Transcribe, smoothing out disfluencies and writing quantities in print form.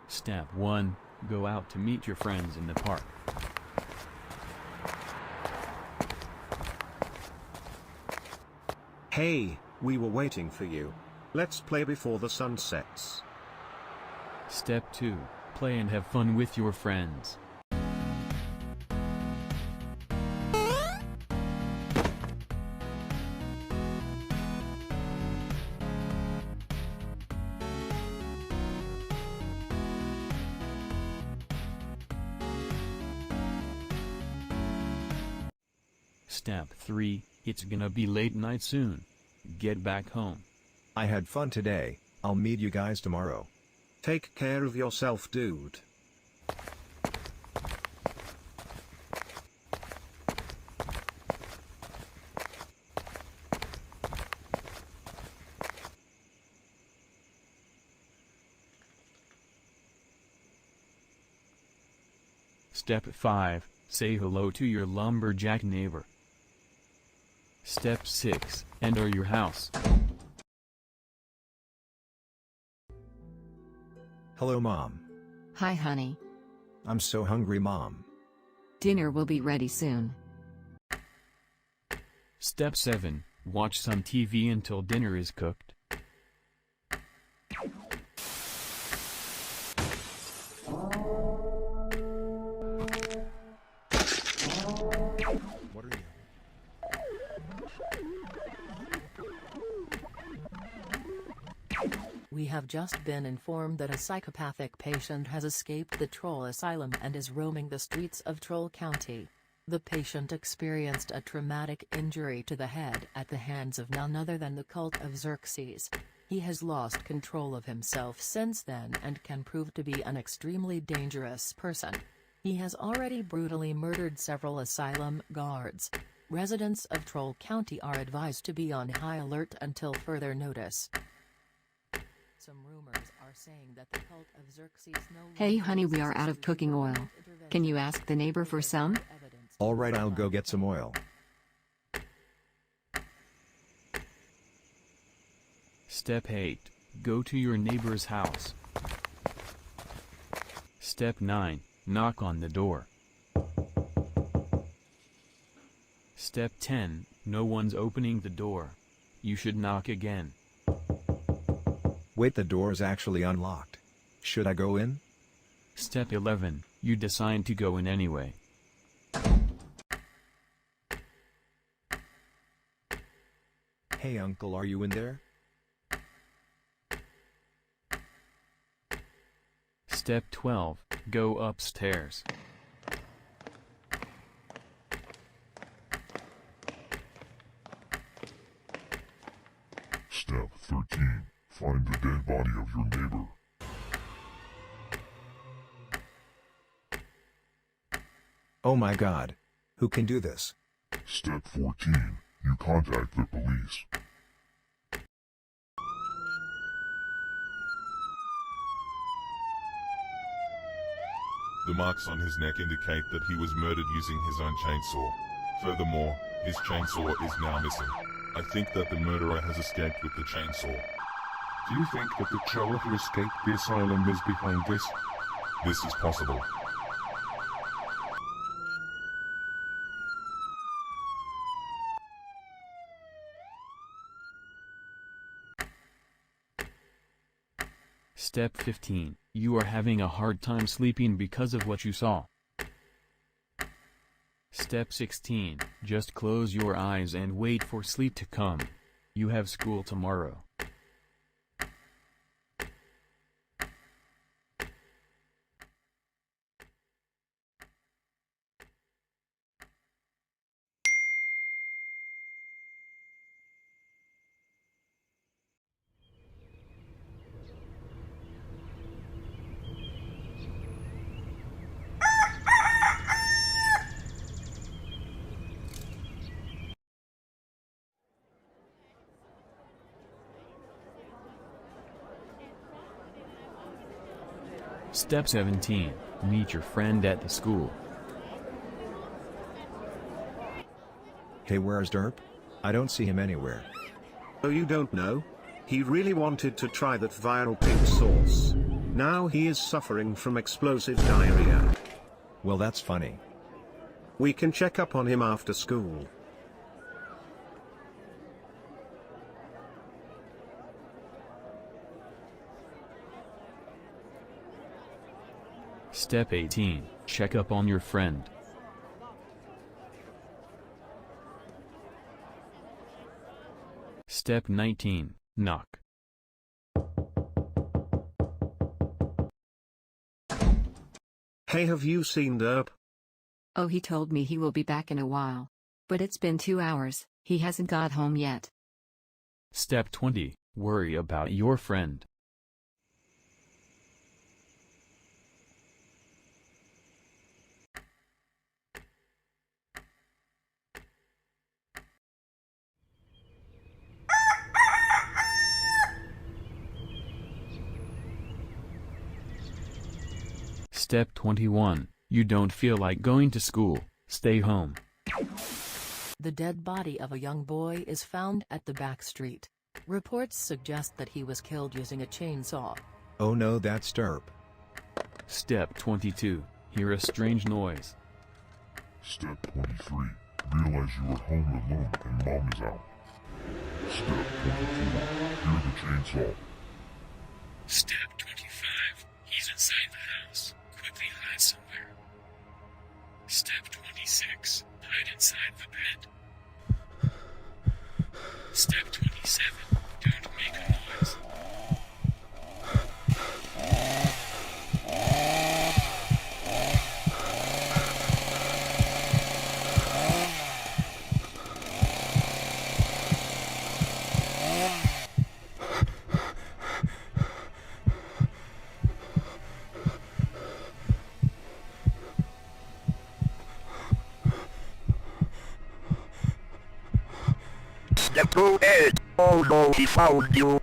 Step 1. Go out to meet your friends in the park. Hey, we were waiting for you. Let's play before the sun sets. Step 2. Play and have fun with your friends. Step 3. It's gonna be late night soon. Get back home. I had fun today. I'll meet you guys tomorrow. Take care of yourself, dude. Step 5. Say hello to your lumberjack neighbor. Step 6. Enter your house. Hello, Mom. Hi, honey. I'm so hungry, Mom. Dinner will be ready soon. Step 7. Watch some TV until dinner is cooked. What are you? We have just been informed that a psychopathic patient has escaped the Troll Asylum and is roaming the streets of Troll County. The patient experienced a traumatic injury to the head at the hands of none other than the cult of Xerxes. He has lost control of himself since then and can prove to be an extremely dangerous person. He has already brutally murdered several asylum guards. Residents of Troll County are advised to be on high alert until further notice. Some rumors are saying that the cult of Xerxes Hey honey, we are out of cooking oil. Can you ask the neighbor for some? Alright, I'll go get some oil. Step 8. Go to your neighbor's house. Step 9. Knock on the door. Step 10. No one's opening the door. You should knock again. Wait, the door is actually unlocked. Should I go in? Step 11. You decide to go in anyway. Hey uncle, are you in there? Step 12. Go upstairs. Step 13. Find the dead body of your neighbor. Oh my god. Who can do this? Step 14. You contact the police. The marks on his neck indicate that he was murdered using his own chainsaw. Furthermore, his chainsaw is now missing. I think that the murderer has escaped with the chainsaw. Do you think that the troll who escaped the asylum is behind this? This is possible. Step 15. You are having a hard time sleeping because of what you saw. Step 16. Just close your eyes and wait for sleep to come. You have school tomorrow. Step 17. Meet your friend at the school. Hey, where's Derp? I don't see him anywhere. Oh, you don't know? He really wanted to try that viral pink sauce. Now he is suffering from explosive diarrhea. Well, that's funny. We can check up on him after school. Step 18. Check up on your friend. Step 19. Knock. Hey, have you seen Derp? Oh, he told me he will be back in a while. But it's been 2 hours, he hasn't got home yet. Step 20. Worry about your friend. Step 21. You don't feel like going to school, stay home. The dead body of a young boy is found at the back street. Reports suggest that he was killed using a chainsaw. Oh no, that's Derp. Step 22. Hear a strange noise. Step 23. Realize you are home alone and mom is out. Step 24. Hear the chainsaw. Step 25. He's inside the house. Quickly hide somewhere. Step 26. Hide inside the bed. Step 27. Don't make a noise. Step 28. Oh no, he found you.